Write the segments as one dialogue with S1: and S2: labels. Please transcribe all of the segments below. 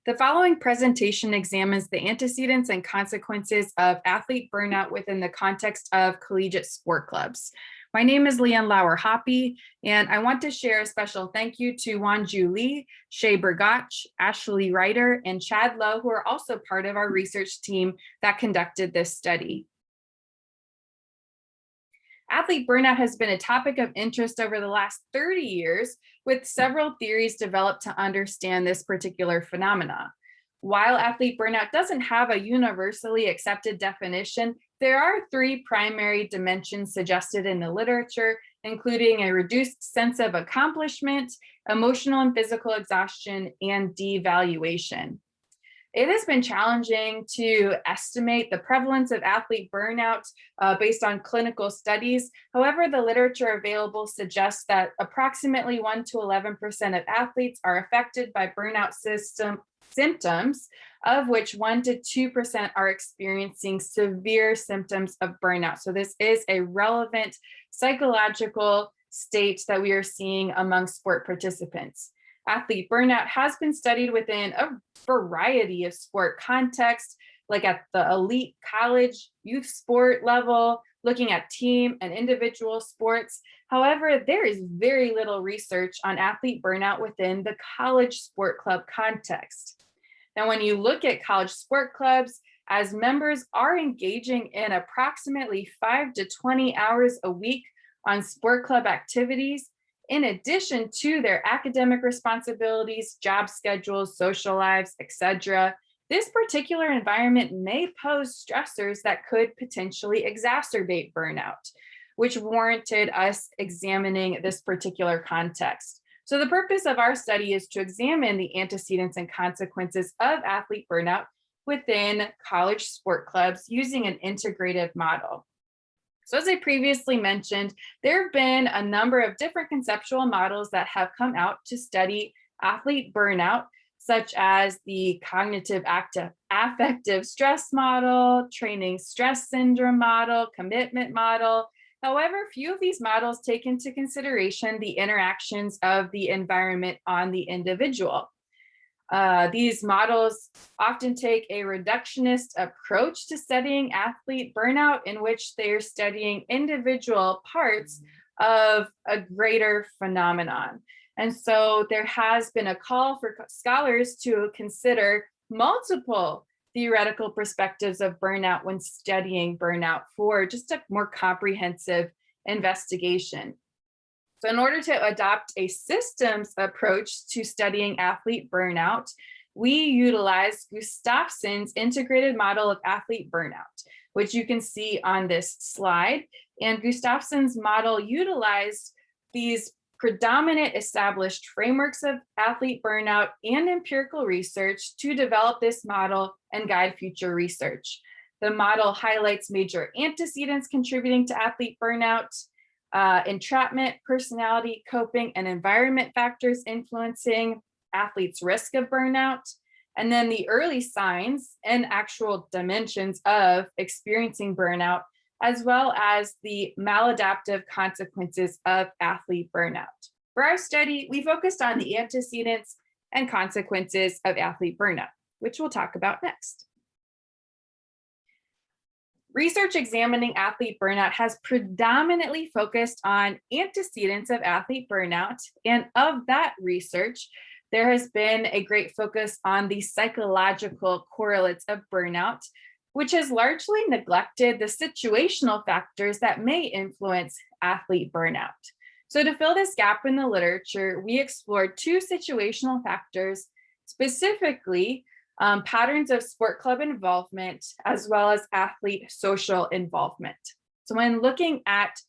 S1: The following presentation examines the antecedents and consequences of athlete burnout within the context of collegiate sport clubs. My name is Leanne Lauer-Hoppy, and I want to share a special thank you to Wanju Lee, Shay Bergach, Ashley Ryder, and Chad Lowe, who are also part of our research team that conducted this study. Athlete burnout has been a topic of interest over the last 30 years, with several theories developed to understand this particular phenomena. While athlete burnout doesn't have a universally accepted definition, there are three primary dimensions suggested in the literature, including a reduced sense of accomplishment, emotional and physical exhaustion, and devaluation. It has been challenging to estimate the prevalence of athlete burnout based on clinical studies. However, the literature available suggests that approximately 1 to 11% of athletes are affected by burnout symptoms, of which 1 to 2% are experiencing severe symptoms of burnout. So this is a relevant psychological state that we are seeing among sport participants. Athlete burnout has been studied within a variety of sport contexts, like at the elite college, youth sport level, looking at team and individual sports. However, there is very little research on athlete burnout within the college sport club context. Now, when you look at college sport clubs, as members are engaging in approximately 5 to 20 hours a week on sport club activities, in addition to their academic responsibilities, job schedules, social lives, etc., this particular environment may pose stressors that could potentially exacerbate burnout, which warranted us examining this particular context. So the purpose of our study is to examine the antecedents and consequences of athlete burnout within college sport clubs using an integrative model. So as I previously mentioned, there have been a number of different conceptual models that have come out to study athlete burnout, such as the cognitive affective stress model, training stress syndrome model, commitment model. However, few of these models take into consideration the interactions of the environment on the individual. These models often take a reductionist approach to studying athlete burnout, in which they're studying individual parts of a greater phenomenon. And so there has been a call for scholars to consider multiple theoretical perspectives of burnout when studying burnout for just a more comprehensive investigation. So in order to adopt a systems approach to studying athlete burnout, we utilize Gustafson's integrated model of athlete burnout, which you can see on this slide. And Gustafson's model utilized these predominant established frameworks of athlete burnout and empirical research to develop this model and guide future research. The model highlights major antecedents contributing to athlete burnout, entrapment, personality, coping, and environment factors influencing athletes' risk of burnout, and then the early signs and actual dimensions of experiencing burnout, as well as the maladaptive consequences of athlete burnout. For our study, we focused on the antecedents and consequences of athlete burnout, which we'll talk about next. Research examining athlete burnout has predominantly focused on antecedents of athlete burnout, and of that research, there has been a great focus on the psychological correlates of burnout, which has largely neglected the situational factors that may influence athlete burnout. So to fill this gap in the literature, we explored two situational factors, specifically patterns of sport club involvement, as well as athlete social involvement. So when looking at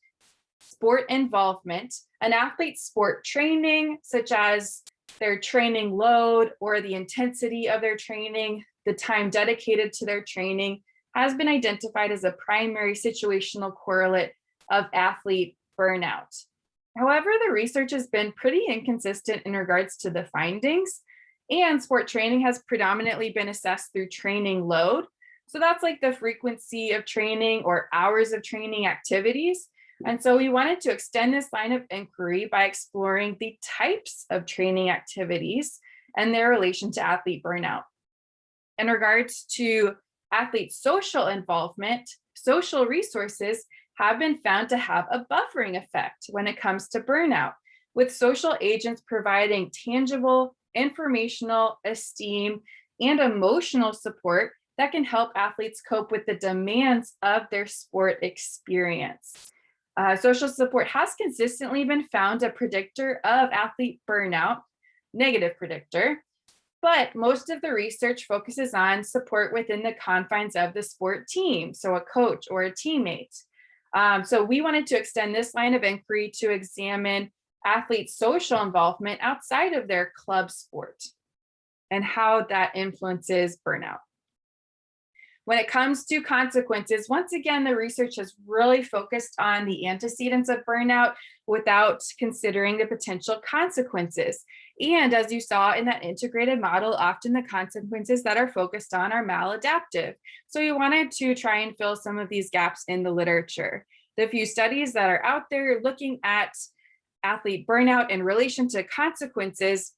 S1: sport involvement, an athlete's sport training, such as their training load or the intensity of their training, the time dedicated to their training, has been identified as a primary situational correlate of athlete burnout. However, the research has been pretty inconsistent in regards to the findings, and sport training has predominantly been assessed through training load. So that's like the frequency of training or hours of training activities. And so we wanted to extend this line of inquiry by exploring the types of training activities and their relation to athlete burnout. In regards to athlete social involvement, social resources have been found to have a buffering effect when it comes to burnout, with social agents providing tangible, informational, esteem, and emotional support that can help athletes cope with the demands of their sport experience. Social support has consistently been found a predictor of athlete burnout, negative predictor, but most of the research focuses on support within the confines of the sport team, so a coach or a teammate. So we wanted to extend this line of inquiry to examine athletes' social involvement outside of their club sport and how that influences burnout. When it comes to consequences, once again, the research has really focused on the antecedents of burnout without considering the potential consequences. And as you saw in that integrated model, often the consequences that are focused on are maladaptive. So we wanted to try and fill some of these gaps in the literature. The few studies that are out there looking at athlete burnout in relation to consequences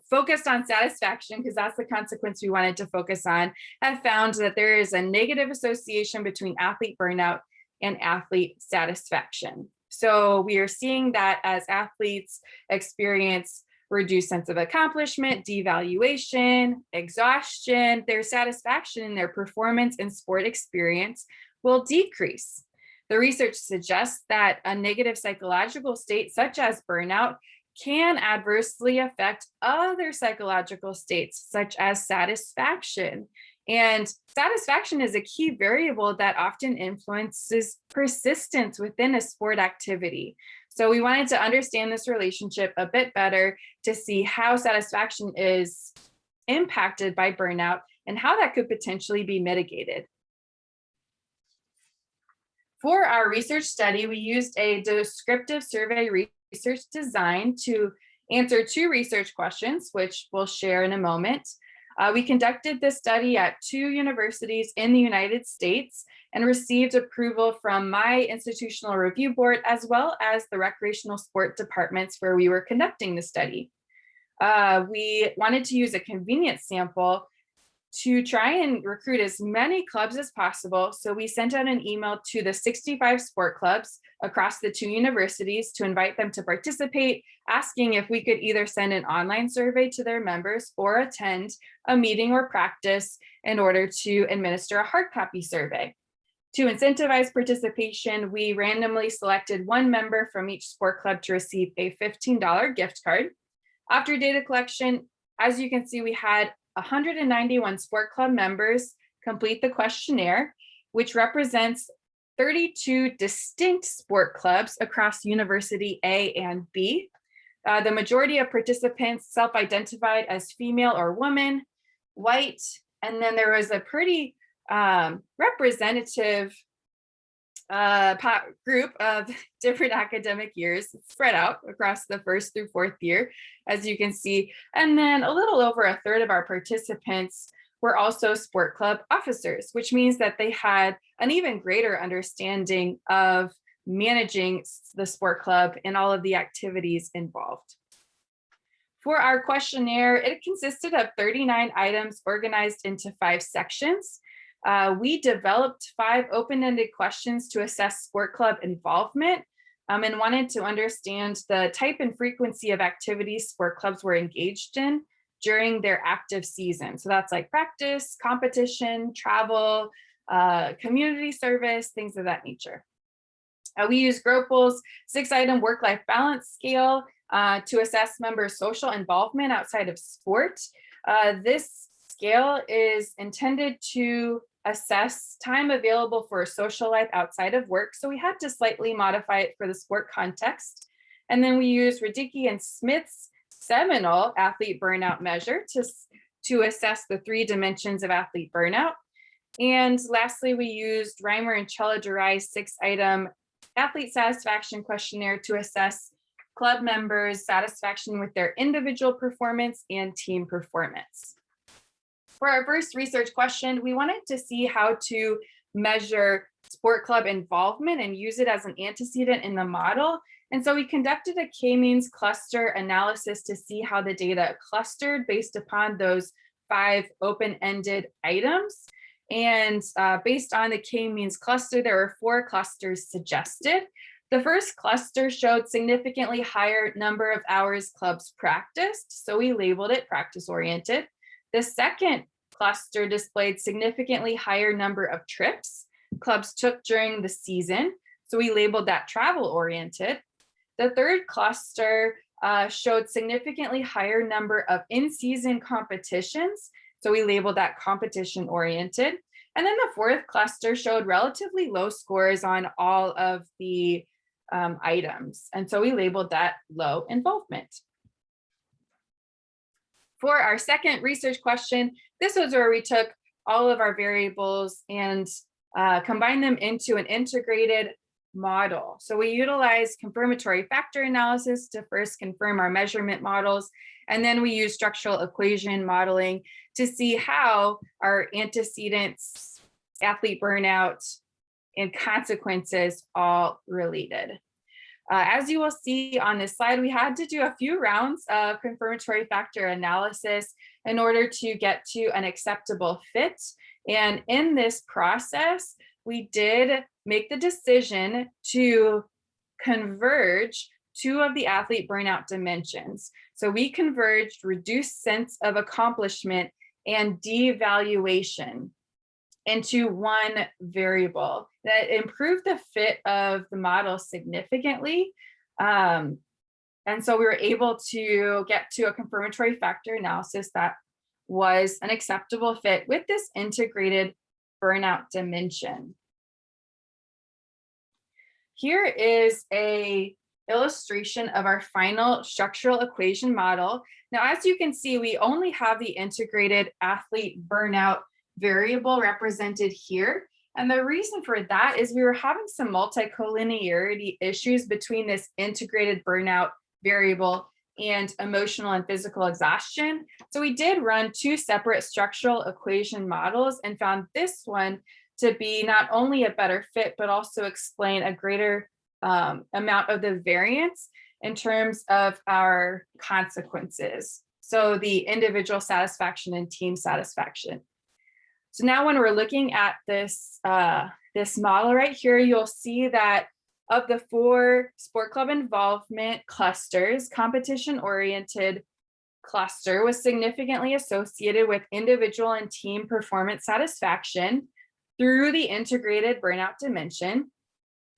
S1: focused on satisfaction, because that's the consequence we wanted to focus on, have found that there is a negative association between athlete burnout and athlete satisfaction. So we are seeing that as athletes experience reduced sense of accomplishment, devaluation, exhaustion, their satisfaction in their performance and sport experience will decrease. The research suggests that a negative psychological state, such as burnout, can adversely affect other psychological states, such as satisfaction. And satisfaction is a key variable that often influences persistence within a sport activity. So we wanted to understand this relationship a bit better to see how satisfaction is impacted by burnout and how that could potentially be mitigated. For our research study, we used a descriptive survey research design to answer 2 research questions, which we'll share in a moment. We conducted this study at 2 universities in the United States and received approval from my institutional review board, as well as the recreational sport departments where we were conducting the study. We wanted to use a convenience sample to try and recruit as many clubs as possible. So we sent out an email to the 65 sport clubs across the 2 universities to invite them to participate, asking if we could either send an online survey to their members or attend a meeting or practice in order to administer a hard copy survey. To incentivize participation, we randomly selected 1 member from each sport club to receive a $15 gift card. After data collection, as you can see, we had 191 sport club members complete the questionnaire, which represents 32 distinct sport clubs across University A and B. The majority of participants self-identified as female or woman, white, and then there was a pretty representative group of different academic years spread out across the 1st through 4th year, as you can see. And then a little over a third of our participants were also sport club officers, which means that they had an even greater understanding of managing the sport club and all of the activities involved. For our questionnaire, it consisted of 39 items organized into 5 sections. We developed 5 open-ended questions to assess sport club involvement and wanted to understand the type and frequency of activities sport clubs were engaged in during their active season. So that's like practice, competition, travel, community service, things of that nature. We use Gropal's 6-item work-life balance scale to assess members' social involvement outside of sport. This scale is intended to assess time available for a social life outside of work. So we had to slightly modify it for the sport context. And then we use Radicki and Smith's seminal athlete burnout measure to assess the 3 dimensions of athlete burnout. And lastly, we used Reimer and Chella-Durai's 6-item athlete satisfaction questionnaire to assess club members' satisfaction with their individual performance and team performance. For our first research question, we wanted to see how to measure sport club involvement and use it as an antecedent in the model. And so we conducted a k-means cluster analysis to see how the data clustered based upon those 5 open-ended items. And based on the k-means cluster, there were 4 clusters suggested. The first cluster showed significantly higher number of hours clubs practiced, so we labeled it practice-oriented. The second cluster displayed significantly higher number of trips clubs took during the season, so we labeled that travel-oriented. The third cluster showed significantly higher number of in-season competitions, so we labeled that competition-oriented. And then the fourth cluster showed relatively low scores on all of the items, and so we labeled that low involvement. For our second research question, this was where we took all of our variables and combined them into an integrated model. So we utilized confirmatory factor analysis to first confirm our measurement models, and then we used structural equation modeling to see how our antecedents, athlete burnout, and consequences all related. As you will see on this slide, we had to do a few rounds of confirmatory factor analysis in order to get to an acceptable fit. And in this process, we did make the decision to converge 2 of the athlete burnout dimensions. So we converged reduced sense of accomplishment and devaluation into one variable that improved the fit of the model significantly. And so we were able to get to a confirmatory factor analysis that was an acceptable fit with this integrated burnout dimension. Here is an illustration of our final structural equation model. Now, as you can see, we only have the integrated athlete burnout variable represented here. And the reason for that is we were having some multicollinearity issues between this integrated burnout variable and emotional and physical exhaustion. So we did run 2 separate structural equation models and found this one to be not only a better fit, but also explain a greater amount of the variance in terms of our consequences. So the individual satisfaction and team satisfaction. So now when we're looking at this, this model right here, you'll see that of the 4 sport club involvement clusters, competition-oriented cluster was significantly associated with individual and team performance satisfaction through the integrated burnout dimension.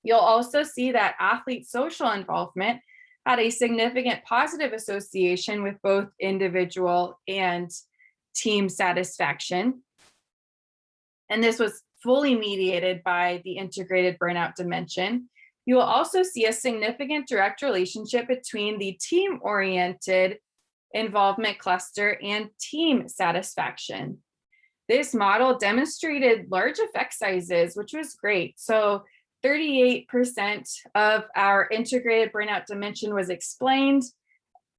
S1: You'll also see that athlete social involvement had a significant positive association with both individual and team satisfaction. And this was fully mediated by the integrated burnout dimension. You will also see a significant direct relationship between the team-oriented involvement cluster and team satisfaction. This model demonstrated large effect sizes, which was great. So 38% of our integrated burnout dimension was explained,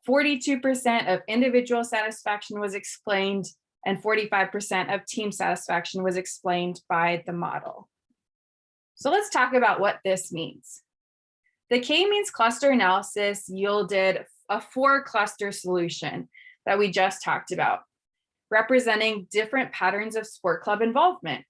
S1: 42% of individual satisfaction was explained, and 45% of team satisfaction was explained by the model. So let's talk about what this means. The k-means cluster analysis yielded a 4 cluster solution that we just talked about, representing different patterns of sport club involvement.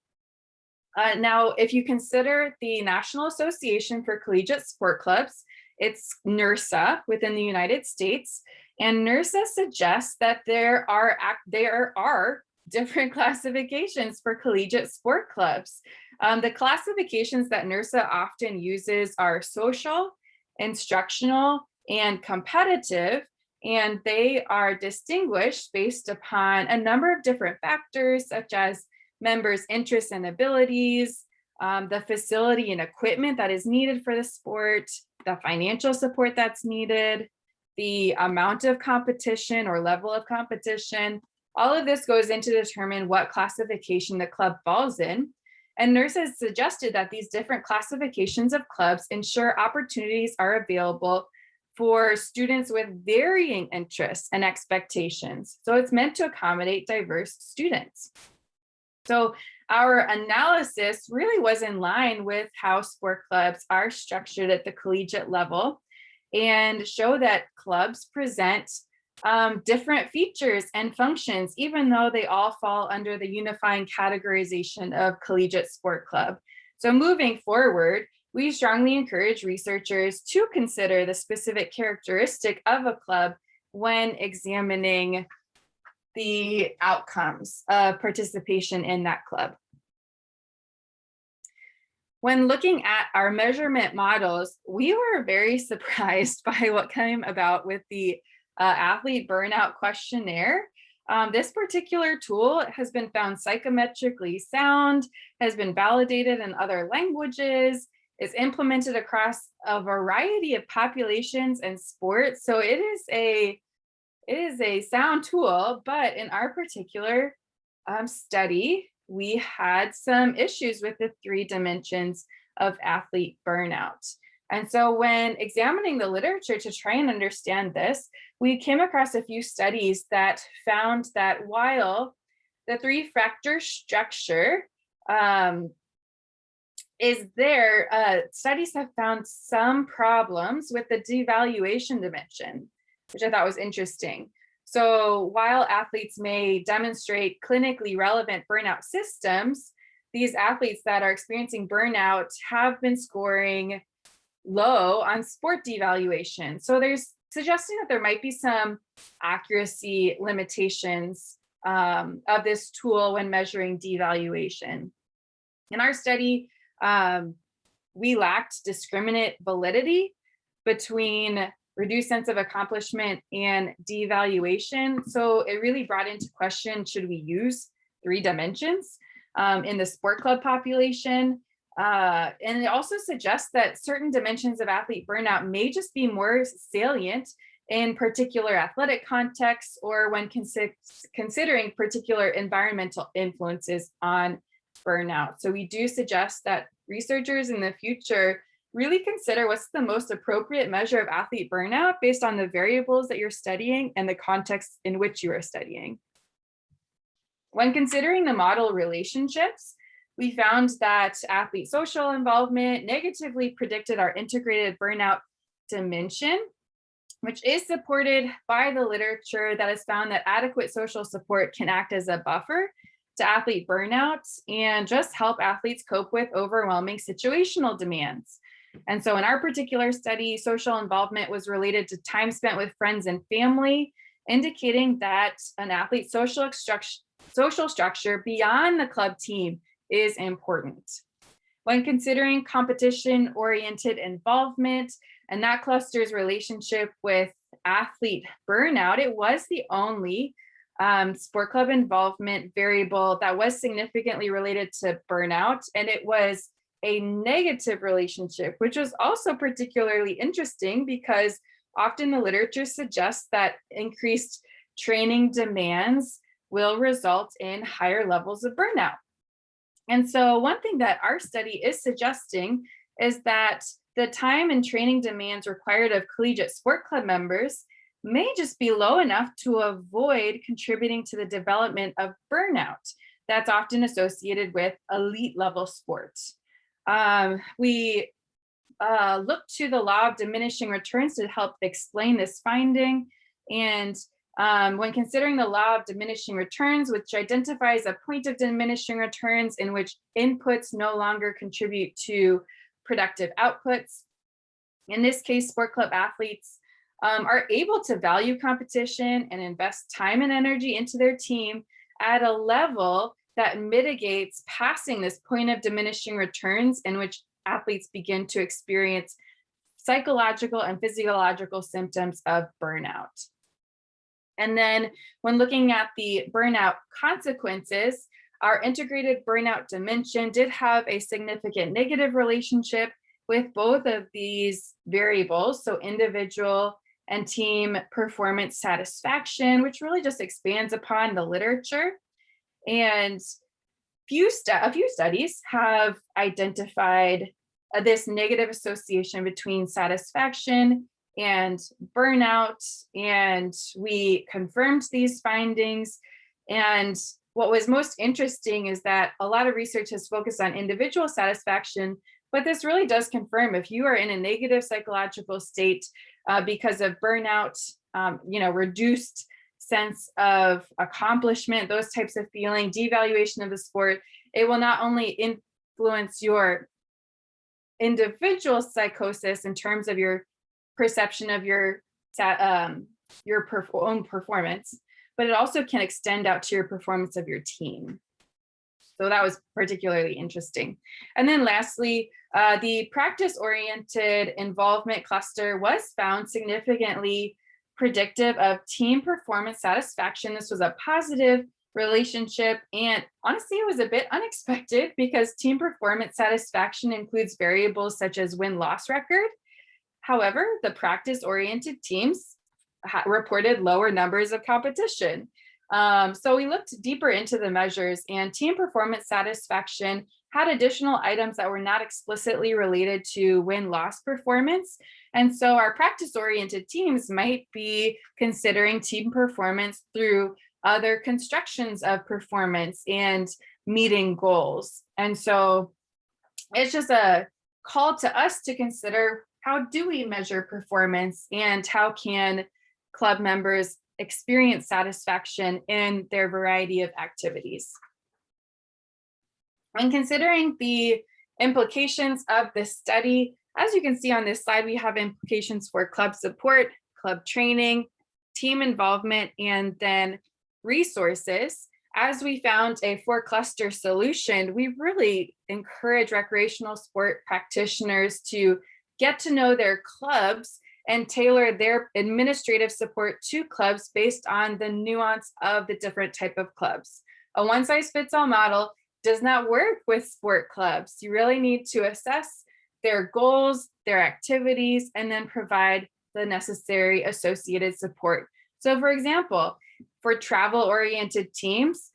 S1: Now, if you consider the National Association for Collegiate Sport Clubs, it's NIRSA within the United States, and NIRSA suggests that there are different classifications for collegiate sport clubs. The classifications that NIRSA often uses are social, instructional, and competitive, and they are distinguished based upon a number of different factors, such as members' interests and abilities, the facility and equipment that is needed for the sport, the financial support that's needed, the amount of competition or level of competition. All of this goes into determine what classification the club falls in. And NIRSA has suggested that these different classifications of clubs ensure opportunities are available for students with varying interests and expectations. So it's meant to accommodate diverse students. So our analysis really was in line with how sport clubs are structured at the collegiate level. and show that clubs present different features and functions, even though they all fall under the unifying categorization of collegiate sport club. So moving forward, we strongly encourage researchers to consider the specific characteristic of a club when examining the outcomes of participation in that club. When looking at our measurement models, we were very surprised by what came about with the athlete burnout questionnaire. This particular tool has been found psychometrically sound, has been validated in other languages, is implemented across a variety of populations and sports. So it is a sound tool, but in our particular study, we had some issues with the 3 dimensions of athlete burnout. And so when examining the literature to try and understand this, we came across a few studies that found that while the 3-factor structure is there, studies have found some problems with the devaluation dimension, which I thought was interesting. So while athletes may demonstrate clinically relevant burnout systems, these athletes that are experiencing burnout have been scoring low on sport devaluation. So there's suggesting that there might be some accuracy limitations of this tool when measuring devaluation. In our study, we lacked discriminate validity between reduced sense of accomplishment and devaluation. So it really brought into question, should we use 3 dimensions in the sport club population? And it also suggests that certain dimensions of athlete burnout may just be more salient in particular athletic contexts or when considering particular environmental influences on burnout. So we do suggest that researchers in the future really consider what's the most appropriate measure of athlete burnout based on the variables that you're studying and the context in which you are studying. When considering the model relationships, we found that athlete social involvement negatively predicted our integrated burnout dimension, which is supported by the literature that has found that adequate social support can act as a buffer to athlete burnout and just help athletes cope with overwhelming situational demands. And so in our particular study, social involvement was related to time spent with friends and family, indicating that an athlete's social structure beyond the club team is important. When considering competition-oriented involvement, and that cluster's relationship with athlete burnout, it was the only sport club involvement variable that was significantly related to burnout, and it was a negative relationship, which was also particularly interesting because often the literature suggests that increased training demands will result in higher levels of burnout. And so one thing that our study is suggesting is that the time and training demands required of collegiate sport club members may just be low enough to avoid contributing to the development of burnout that's often associated with elite level sports. We look to the law of diminishing returns to help explain this finding. And when considering the law of diminishing returns, which identifies a point of diminishing returns in which inputs no longer contribute to productive outputs. In this case, sport club athletes are able to value competition and invest time and energy into their team at a level that mitigates passing this point of diminishing returns in which athletes begin to experience psychological and physiological symptoms of burnout. And then when looking at the burnout consequences, our integrated burnout dimension did have a significant negative relationship with both of these variables, so individual and team performance satisfaction, which really just expands upon the literature. And a few studies have identified this negative association between satisfaction and burnout, and we confirmed these findings. And what was most interesting is that a lot of research has focused on individual satisfaction, but this really does confirm if you are in a negative psychological state, because of burnout, reduced sense of accomplishment, those types of feeling, devaluation of the sport. It will not only influence your individual psychosis in terms of your perception of your own performance, but it also can extend out to your performance of your team. So that was particularly interesting. And then lastly, the practice-oriented involvement cluster was found significantly predictive of team performance satisfaction. This was a positive relationship, and honestly, it was a bit unexpected because team performance satisfaction includes variables such as win-loss record. However, the practice-oriented teams reported lower numbers of competition. So we looked deeper into the measures, and team performance satisfaction had additional items that were not explicitly related to win-loss performance. And so our practice-oriented teams might be considering team performance through other constructions of performance and meeting goals. And so it's just a call to us to consider, how do we measure performance, and how can club members experience satisfaction in their variety of activities? When considering the implications of this study, as you can see on this slide, we have implications for club support, club training, team involvement, and then resources. As we found a 4-cluster solution, we really encourage recreational sport practitioners to get to know their clubs and tailor their administrative support to clubs based on the nuance of the different type of clubs. A one-size-fits-all model does not work with sport clubs. You really need to assess their goals, their activities, and then provide the necessary associated support. So for example, for travel-oriented teams,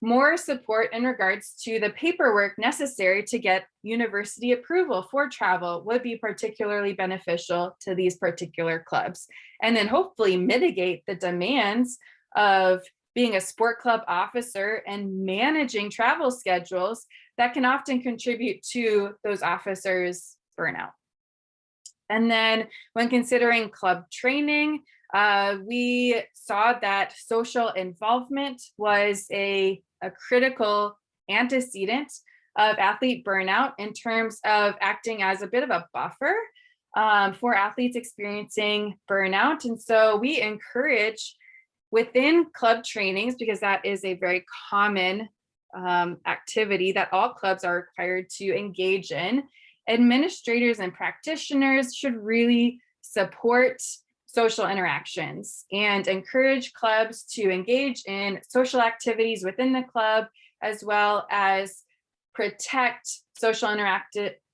S1: more support in regards to the paperwork necessary to get university approval for travel would be particularly beneficial to these particular clubs. And then hopefully mitigate the demands of being a sport club officer and managing travel schedules that can often contribute to those officers' burnout. And then when considering club training, we saw that social involvement was a critical antecedent of athlete burnout in terms of acting as a bit of a buffer for athletes experiencing burnout. And so we encourage within club trainings, because that is a very common activity that all clubs are required to engage in, administrators and practitioners should really support social interactions and encourage clubs to engage in social activities within the club, as well as protect social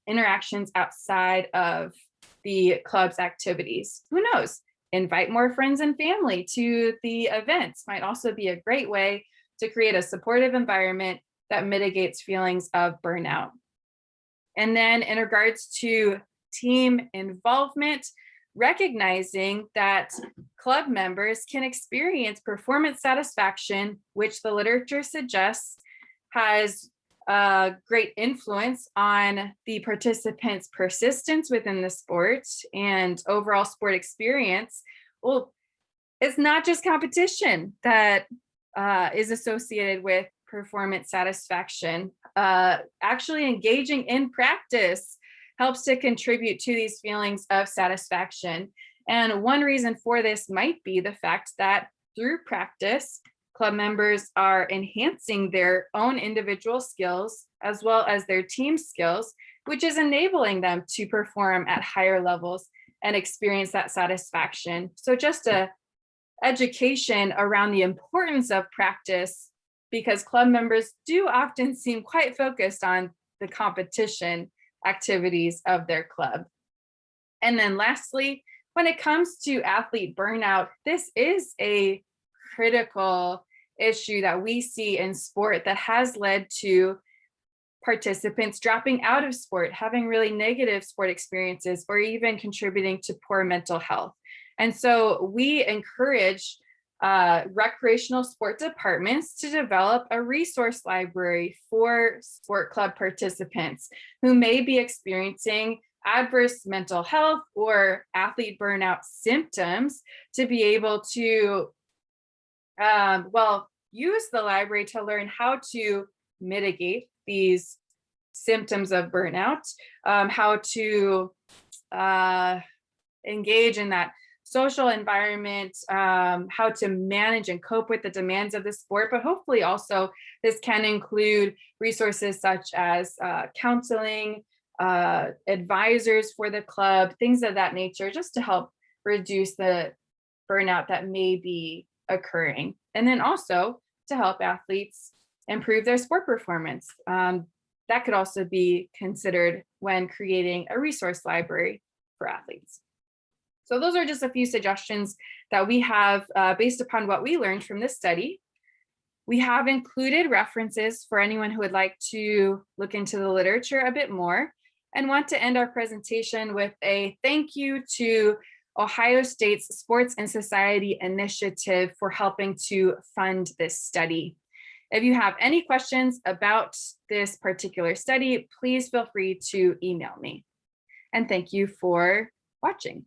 S1: interactions outside of the club's activities. Who knows? Invite more friends and family to the events might also be a great way to create a supportive environment that mitigates feelings of burnout. And then in regards to team involvement, recognizing that club members can experience performance satisfaction, which the literature suggests has a great influence on the participants' persistence within the sport and overall sport experience. Well, it's not just competition that is associated with performance satisfaction. Actually engaging in practice helps to contribute to these feelings of satisfaction. And one reason for this might be the fact that through practice, club members are enhancing their own individual skills as well as their team skills, which is enabling them to perform at higher levels and experience that satisfaction. So just a education around the importance of practice, because club members do often seem quite focused on the competition activities of their club. And then lastly, when it comes to athlete burnout, this is a critical issue that we see in sport that has led to participants dropping out of sport, having really negative sport experiences, or even contributing to poor mental health. And so we encourage recreational sport departments to develop a resource library for sport club participants who may be experiencing adverse mental health or athlete burnout symptoms to be able to, use the library to learn how to mitigate these symptoms of burnout, how to engage in that social environment, how to manage and cope with the demands of the sport, but hopefully also this can include resources such as counseling, advisors for the club, things of that nature, just to help reduce the burnout that may be occurring. And then also to help athletes improve their sport performance. That could also be considered when creating a resource library for athletes. So those are just a few suggestions that we have based upon what we learned from this study. We have included references for anyone who would like to look into the literature a bit more, and want to end our presentation with a thank you to Ohio State's Sports and Society Initiative for helping to fund this study. If you have any questions about this particular study, please feel free to email me. And thank you for watching.